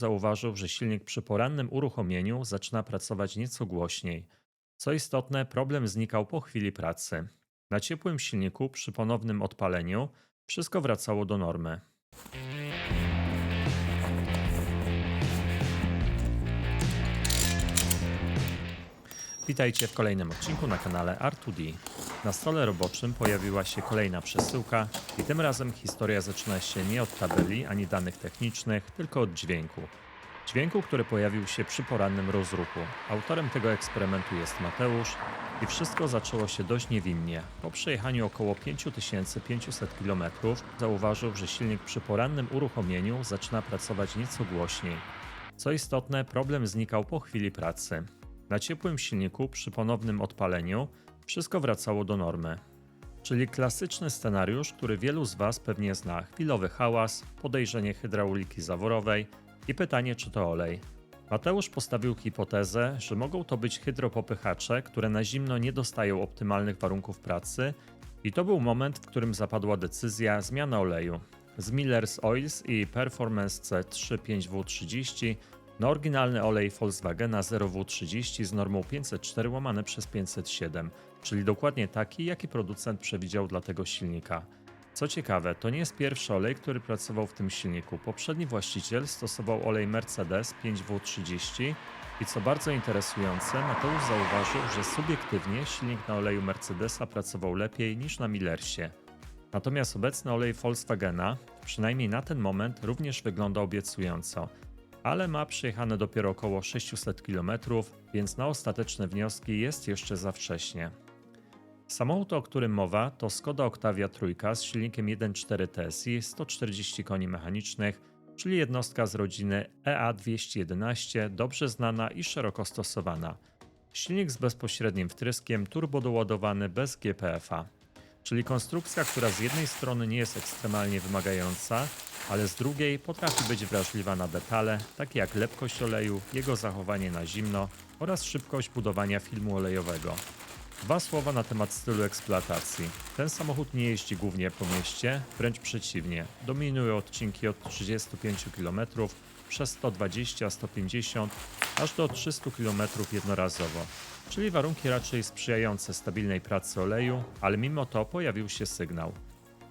Zauważył, że silnik przy porannym uruchomieniu zaczyna pracować nieco głośniej. Co istotne, problem znikał po chwili pracy. Na ciepłym silniku przy ponownym odpaleniu wszystko wracało do normy. Witajcie w kolejnym odcinku na kanale R2D. Na stole roboczym pojawiła się kolejna przesyłka i tym razem historia zaczyna się nie od tabeli ani danych technicznych, tylko od dźwięku. Dźwięku, który pojawił się przy porannym rozruchu. Autorem tego eksperymentu jest Mateusz i wszystko zaczęło się dość niewinnie. Po przejechaniu około 5500 km zauważył, że silnik przy porannym uruchomieniu zaczyna pracować nieco głośniej. Co istotne, problem znikał po chwili pracy. Na ciepłym silniku przy ponownym odpaleniu wszystko wracało do normy. Czyli klasyczny scenariusz, który wielu z Was pewnie zna. Chwilowy hałas, podejrzenie hydrauliki zaworowej i pytanie, czy to olej. Mateusz postawił hipotezę, że mogą to być hydropopychacze, które na zimno nie dostają optymalnych warunków pracy i to był moment, w którym zapadła decyzja zmiany oleju. Z Miller's Oils i Performance C3 5W30 na oryginalny olej Volkswagena 0W30 z normą 504/507, czyli dokładnie taki, jaki producent przewidział dla tego silnika. Co ciekawe, to nie jest pierwszy olej, który pracował w tym silniku. Poprzedni właściciel stosował olej Mercedes 5W30 i co bardzo interesujące, Mateusz zauważył, że subiektywnie silnik na oleju Mercedesa pracował lepiej niż na Millersie. Natomiast obecny olej Volkswagena, przynajmniej na ten moment, również wygląda obiecująco, ale ma przejechane dopiero około 600 km, więc na ostateczne wnioski jest jeszcze za wcześnie. Samochód, o którym mowa, to Skoda Octavia trójka z silnikiem 1.4 TSI, 140 koni mechanicznych, czyli jednostka z rodziny EA211, dobrze znana i szeroko stosowana. Silnik z bezpośrednim wtryskiem, turbodoładowany bez GPF-a. Czyli konstrukcja, która z jednej strony nie jest ekstremalnie wymagająca, ale z drugiej potrafi być wrażliwa na detale, takie jak lepkość oleju, jego zachowanie na zimno oraz szybkość budowania filmu olejowego. Dwa słowa na temat stylu eksploatacji. Ten samochód nie jeździ głównie po mieście, wręcz przeciwnie. Dominują odcinki od 35 km przez 120-150 aż do 300 km jednorazowo. Czyli warunki raczej sprzyjające stabilnej pracy oleju, ale mimo to pojawił się sygnał.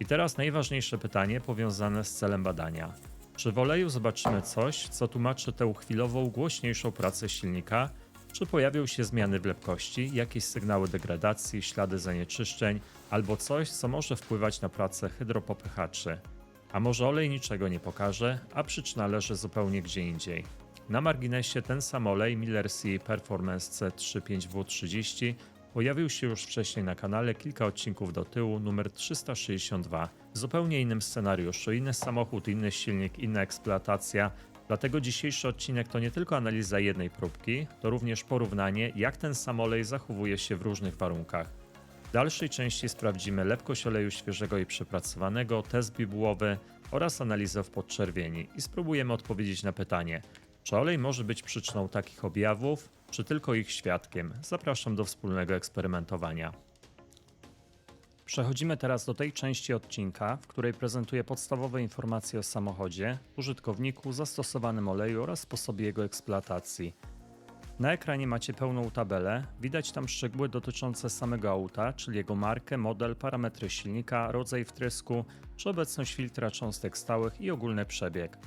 I teraz najważniejsze pytanie powiązane z celem badania. Czy w oleju zobaczymy coś, co tłumaczy tę chwilową, głośniejszą pracę silnika, czy pojawią się zmiany w lepkości, jakieś sygnały degradacji, ślady zanieczyszczeń, albo coś, co może wpływać na pracę hydropopychaczy. A może olej niczego nie pokaże, a przyczyna leży zupełnie gdzie indziej. Na marginesie ten sam olej Miller's Performance C3 5W30 pojawił się już wcześniej na kanale, kilka odcinków do tyłu, numer 362. W zupełnie innym scenariuszu, inny samochód, inny silnik, inna eksploatacja. Dlatego dzisiejszy odcinek to nie tylko analiza jednej próbki, to również porównanie, jak ten sam olej zachowuje się w różnych warunkach. W dalszej części sprawdzimy lepkość oleju świeżego i przepracowanego, test bibułowy oraz analizę w podczerwieni i spróbujemy odpowiedzieć na pytanie, czy olej może być przyczyną takich objawów, czy tylko ich świadkiem. Zapraszam do wspólnego eksperymentowania. Przechodzimy teraz do tej części odcinka, w której prezentuję podstawowe informacje o samochodzie, użytkowniku, zastosowanym oleju oraz sposobie jego eksploatacji. Na ekranie macie pełną tabelę, widać tam szczegóły dotyczące samego auta, czyli jego markę, model, parametry silnika, rodzaj wtrysku, czy obecność filtra cząstek stałych i ogólny przebieg.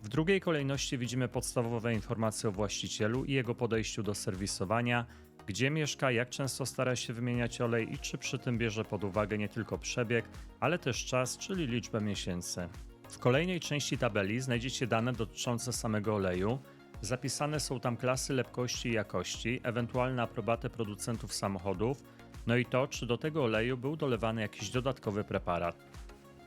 W drugiej kolejności widzimy podstawowe informacje o właścicielu i jego podejściu do serwisowania, gdzie mieszka, jak często stara się wymieniać olej i czy przy tym bierze pod uwagę nie tylko przebieg, ale też czas, czyli liczbę miesięcy. W kolejnej części tabeli znajdziecie dane dotyczące samego oleju. Zapisane są tam klasy lepkości i jakości, ewentualne aprobaty producentów samochodów, no i to, czy do tego oleju był dolewany jakiś dodatkowy preparat.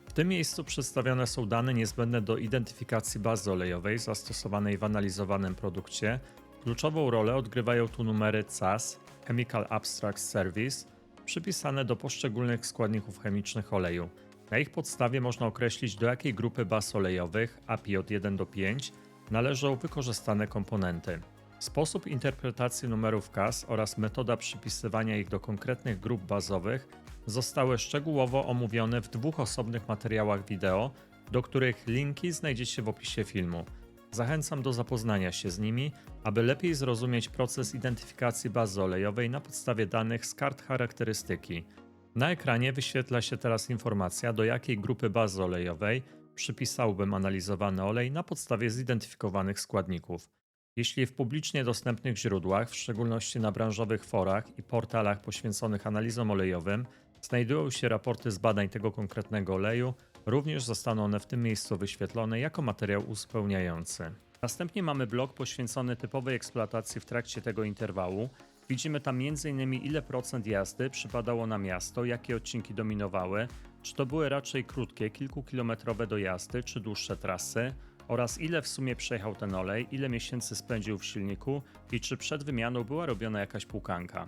W tym miejscu przedstawione są dane niezbędne do identyfikacji bazy olejowej zastosowanej w analizowanym produkcie. Kluczową rolę odgrywają tu numery CAS, Chemical Abstract Service, przypisane do poszczególnych składników chemicznych oleju. Na ich podstawie można określić, do jakiej grupy baz olejowych, API od 1 do 5, należą wykorzystane komponenty. Sposób interpretacji numerów CAS oraz metoda przypisywania ich do konkretnych grup bazowych zostały szczegółowo omówione w dwóch osobnych materiałach wideo, do których linki znajdziecie w opisie filmu. Zachęcam do zapoznania się z nimi, aby lepiej zrozumieć proces identyfikacji bazy olejowej na podstawie danych z kart charakterystyki. Na ekranie wyświetla się teraz informacja, do jakiej grupy bazy olejowej przypisałbym analizowany olej na podstawie zidentyfikowanych składników. Jeśli w publicznie dostępnych źródłach, w szczególności na branżowych forach i portalach poświęconych analizom olejowym, znajdują się raporty z badań tego konkretnego oleju, również zostaną one w tym miejscu wyświetlone jako materiał uzupełniający. Następnie mamy blok poświęcony typowej eksploatacji w trakcie tego interwału. Widzimy tam m.in. ile procent jazdy przypadało na miasto, jakie odcinki dominowały, czy to były raczej krótkie, kilkukilometrowe dojazdy, czy dłuższe trasy, oraz ile w sumie przejechał ten olej, ile miesięcy spędził w silniku i czy przed wymianą była robiona jakaś płukanka.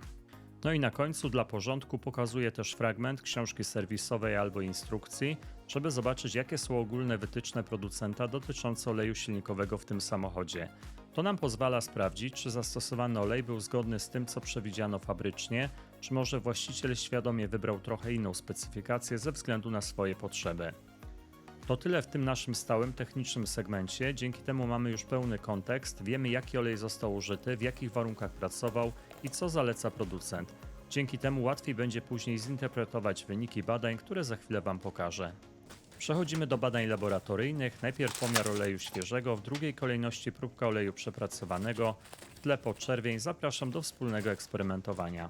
No i na końcu dla porządku pokazuję też fragment książki serwisowej albo instrukcji, żeby zobaczyć, jakie są ogólne wytyczne producenta dotyczące oleju silnikowego w tym samochodzie. To nam pozwala sprawdzić, czy zastosowany olej był zgodny z tym, co przewidziano fabrycznie, czy może właściciel świadomie wybrał trochę inną specyfikację ze względu na swoje potrzeby. To tyle w tym naszym stałym technicznym segmencie, dzięki temu mamy już pełny kontekst, wiemy jaki olej został użyty, w jakich warunkach pracował i co zaleca producent. Dzięki temu łatwiej będzie później zinterpretować wyniki badań, które za chwilę Wam pokażę. Przechodzimy do badań laboratoryjnych, najpierw pomiar oleju świeżego, w drugiej kolejności próbka oleju przepracowanego, w tle podczerwień. Zapraszam do wspólnego eksperymentowania.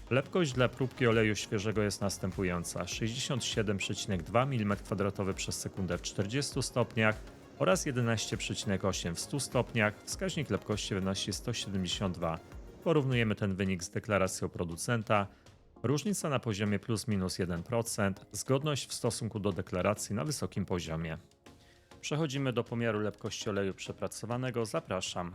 Lepkość dla próbki oleju świeżego jest następująca: 67,2 mm2 przez sekundę w 40 stopniach oraz 11,8 w 100 stopniach. Wskaźnik lepkości wynosi 172. Porównujemy ten wynik z deklaracją producenta. Różnica na poziomie plus minus 1%, zgodność w stosunku do deklaracji na wysokim poziomie. Przechodzimy do pomiaru lepkości oleju przepracowanego. Zapraszam.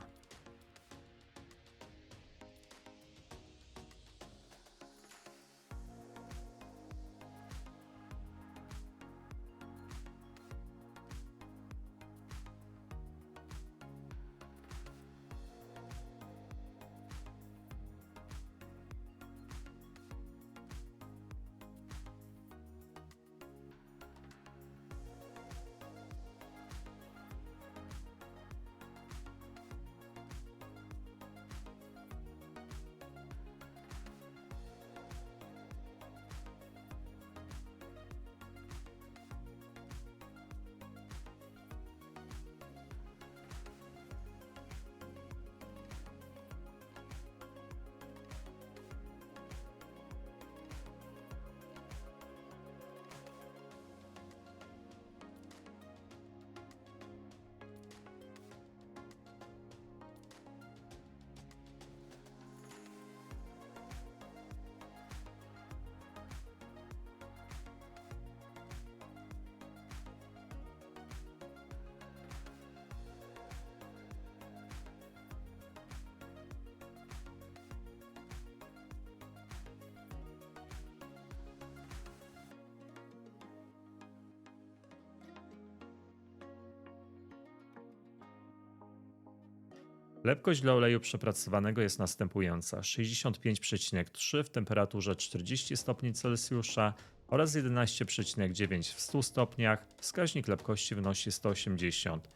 Lepkość dla oleju przepracowanego jest następująca: 65,3 w temperaturze 40 stopni Celsjusza oraz 11,9 w 100 stopniach. Wskaźnik lepkości wynosi 180.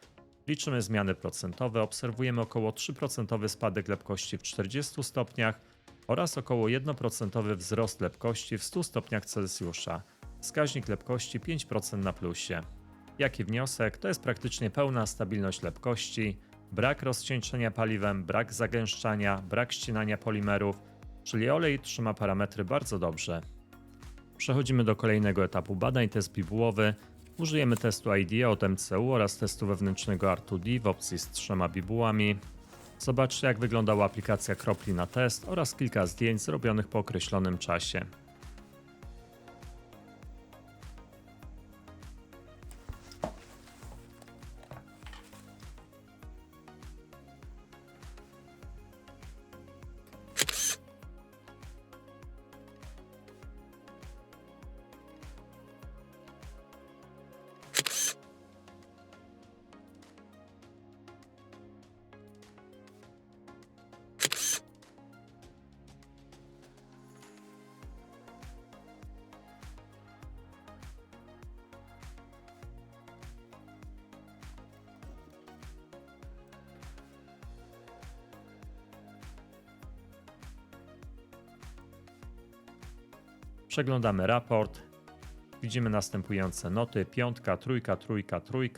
Liczymy zmiany procentowe, obserwujemy około 3% spadek lepkości w 40 stopniach oraz około 1% wzrost lepkości w 100 stopniach Celsjusza. Wskaźnik lepkości 5% na plusie. Jaki wniosek? To jest praktycznie pełna stabilność lepkości, brak rozcieńczenia paliwem, brak zagęszczania, brak ścinania polimerów, czyli olej trzyma parametry bardzo dobrze. Przechodzimy do kolejnego etapu badań, test bibułowy. Użyjemy testu IDEA od MCU oraz testu wewnętrznego R2D w opcji z 3 bibułami. Zobaczcie, jak wyglądała aplikacja kropli na test oraz kilka zdjęć zrobionych po określonym czasie. Przeglądamy raport. Widzimy następujące noty: 5, 3, 3, 3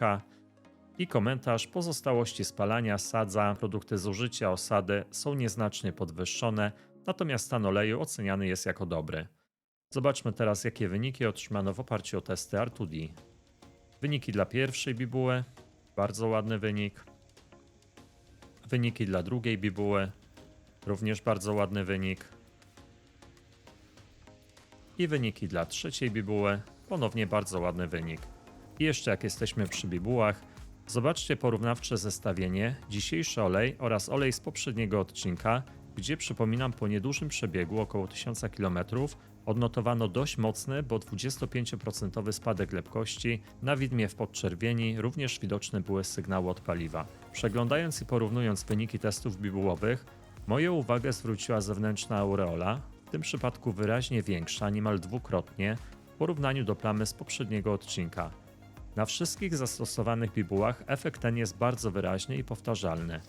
i komentarz: pozostałości spalania, sadza, produkty zużycia, osady są nieznacznie podwyższone, natomiast stan oleju oceniany jest jako dobry. Zobaczmy teraz, jakie wyniki otrzymano w oparciu o testy R2D. Wyniki dla pierwszej bibuły, bardzo ładny wynik. Wyniki dla drugiej bibuły, również bardzo ładny wynik. I wyniki dla trzeciej bibuły, ponownie bardzo ładny wynik. I jeszcze jak jesteśmy przy bibułach, zobaczcie porównawcze zestawienie dzisiejszy olej oraz olej z poprzedniego odcinka, gdzie przypominam po niedużym przebiegu około 1000 km odnotowano dość mocny, bo 25% spadek lepkości. Na widmie w podczerwieni również widoczne były sygnały od paliwa. Przeglądając i porównując wyniki testów bibułowych, moją uwagę zwróciła zewnętrzna aureola, w tym przypadku wyraźnie większa, niemal dwukrotnie, w porównaniu do plamy z poprzedniego odcinka. Na wszystkich zastosowanych bibułach efekt ten jest bardzo wyraźny i powtarzalny.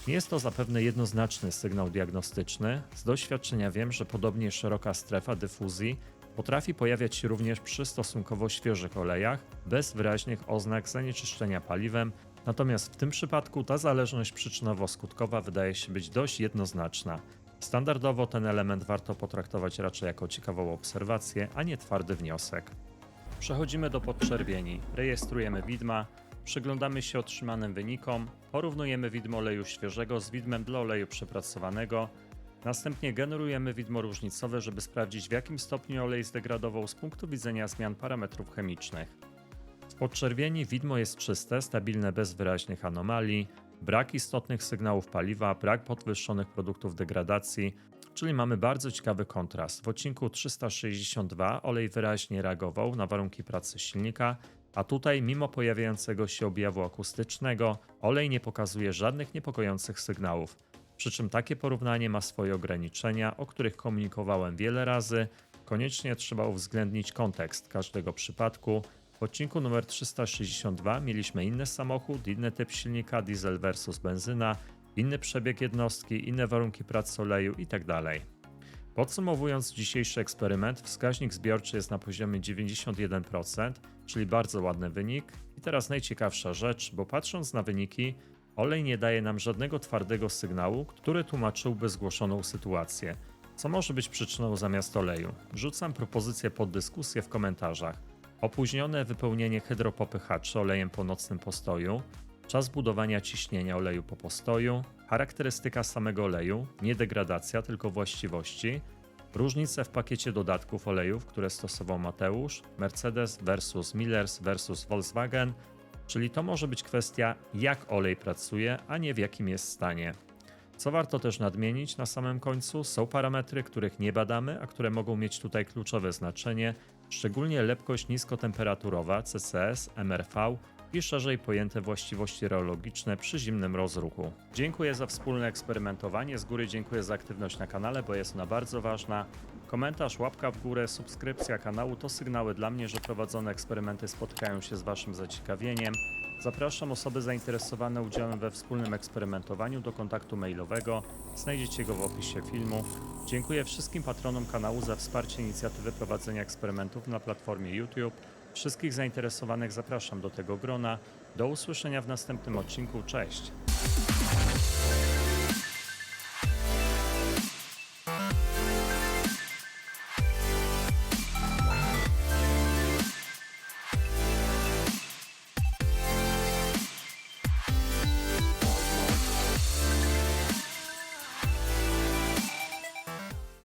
Nie jest to zapewne jednoznaczny sygnał diagnostyczny. Z doświadczenia wiem, że podobnie szeroka strefa dyfuzji potrafi pojawiać się również przy stosunkowo świeżych olejach, bez wyraźnych oznak zanieczyszczenia paliwem, natomiast w tym przypadku ta zależność przyczynowo-skutkowa wydaje się być dość jednoznaczna. Standardowo ten element warto potraktować raczej jako ciekawą obserwację, a nie twardy wniosek. Przechodzimy do podczerwieni. Rejestrujemy widma, przyglądamy się otrzymanym wynikom, porównujemy widmo oleju świeżego z widmem dla oleju przepracowanego, następnie generujemy widmo różnicowe, żeby sprawdzić, w jakim stopniu olej zdegradował z punktu widzenia zmian parametrów chemicznych. W podczerwieni widmo jest czyste, stabilne bez wyraźnych anomalii, brak istotnych sygnałów paliwa, brak podwyższonych produktów degradacji, czyli mamy bardzo ciekawy kontrast. W odcinku 362 olej wyraźnie reagował na warunki pracy silnika, a tutaj mimo pojawiającego się objawu akustycznego olej nie pokazuje żadnych niepokojących sygnałów. Przy czym takie porównanie ma swoje ograniczenia, o których komunikowałem wiele razy. Koniecznie trzeba uwzględnić kontekst każdego przypadku. W odcinku numer 362 mieliśmy inny samochód, inny typ silnika, diesel versus benzyna, inny przebieg jednostki, inne warunki pracy oleju itd. Podsumowując dzisiejszy eksperyment, wskaźnik zbiorczy jest na poziomie 91%, czyli bardzo ładny wynik. I teraz najciekawsza rzecz, bo patrząc na wyniki, olej nie daje nam żadnego twardego sygnału, który tłumaczyłby zgłoszoną sytuację. Co może być przyczyną zamiast oleju? Rzucam propozycję pod dyskusję w komentarzach. Opóźnione wypełnienie hydropopychaczy olejem po nocnym postoju, czas budowania ciśnienia oleju po postoju, charakterystyka samego oleju, nie degradacja, tylko właściwości, różnice w pakiecie dodatków olejów, które stosował Mateusz, Mercedes versus Millers versus Volkswagen, czyli to może być kwestia, jak olej pracuje, a nie w jakim jest stanie. Co warto też nadmienić na samym końcu, są parametry, których nie badamy, a które mogą mieć tutaj kluczowe znaczenie, szczególnie lepkość niskotemperaturowa CCS, MRV i szerzej pojęte właściwości reologiczne przy zimnym rozruchu. Dziękuję za wspólne eksperymentowanie, z góry dziękuję za aktywność na kanale, bo jest ona bardzo ważna. Komentarz, łapka w górę, subskrypcja kanału to sygnały dla mnie, że prowadzone eksperymenty spotkają się z Waszym zaciekawieniem. Zapraszam osoby zainteresowane udziałem we wspólnym eksperymentowaniu do kontaktu mailowego. Znajdziecie go w opisie filmu. Dziękuję wszystkim patronom kanału za wsparcie inicjatywy prowadzenia eksperymentów na platformie YouTube. Wszystkich zainteresowanych zapraszam do tego grona. Do usłyszenia w następnym odcinku. Cześć!